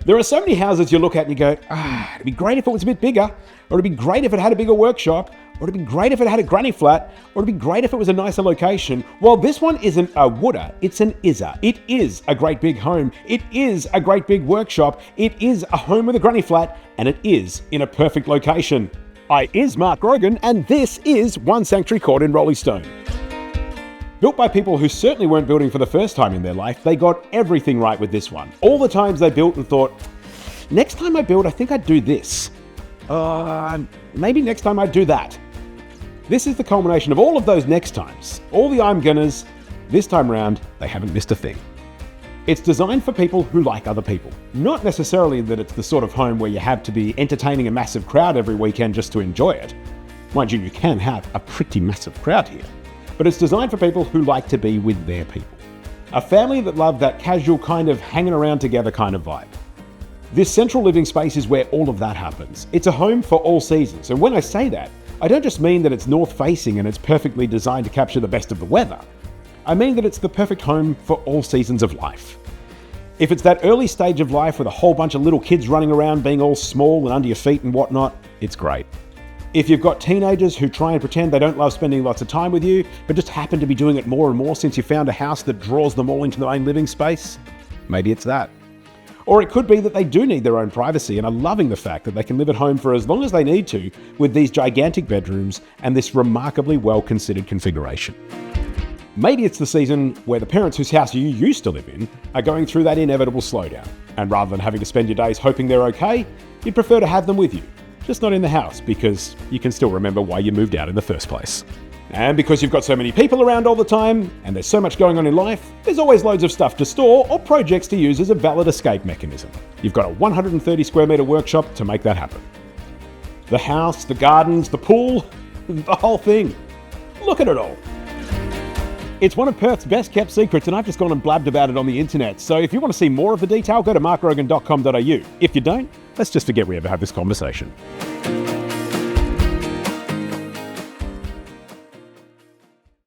There are so many houses you look at and you go, it'd be great if it was a bit bigger, or it'd be great if it had a bigger workshop, or it'd be great if it had a granny flat, or it'd be great if it was a nicer location. Well, this one isn't a woulda, it's an isser. It is a great big home. It is a great big workshop. It is a home with a granny flat, and it is in a perfect location. I is Mark Grogan, and this is One Sanctuary Court in Roleystone. Built by people who certainly weren't building for the first time in their life, they got everything right with this one. All the times they built and thought, next time I build, I think I'd do this. Maybe next time I'd do that. This is the culmination of all of those next times. All the I'm gonnas. This time round, they haven't missed a thing. It's designed for people who like other people. Not necessarily that it's the sort of home where you have to be entertaining a massive crowd every weekend just to enjoy it. Mind you, you can have a pretty massive crowd here. But it's designed for people who like to be with their people. A family that love that casual kind of hanging around together kind of vibe. This central living space is where all of that happens. It's a home for all seasons. And when I say that, I don't just mean that it's north facing and it's perfectly designed to capture the best of the weather. I mean that it's the perfect home for all seasons of life. If it's that early stage of life with a whole bunch of little kids running around being all small and under your feet and whatnot, it's great. If you've got teenagers who try and pretend they don't love spending lots of time with you, but just happen to be doing it more and more since you found a house that draws them all into the main living space, maybe it's that. Or it could be that they do need their own privacy and are loving the fact that they can live at home for as long as they need to with these gigantic bedrooms and this remarkably well-considered configuration. Maybe it's the season where the parents whose house you used to live in are going through that inevitable slowdown, and rather than having to spend your days hoping they're okay, you'd prefer to have them with you. Just not in the house, because you can still remember why you moved out in the first place. And because you've got so many people around all the time, and there's so much going on in life, there's always loads of stuff to store or projects to use as a valid escape mechanism. You've got a 130 square metre workshop to make that happen. The house, the gardens, the pool, the whole thing. Look at it all. It's one of Perth's best kept secrets, and I've just gone and blabbed about it on the internet. So if you want to see more of the detail, go to markgrogan.com.au. If you don't, let's just forget we ever had this conversation.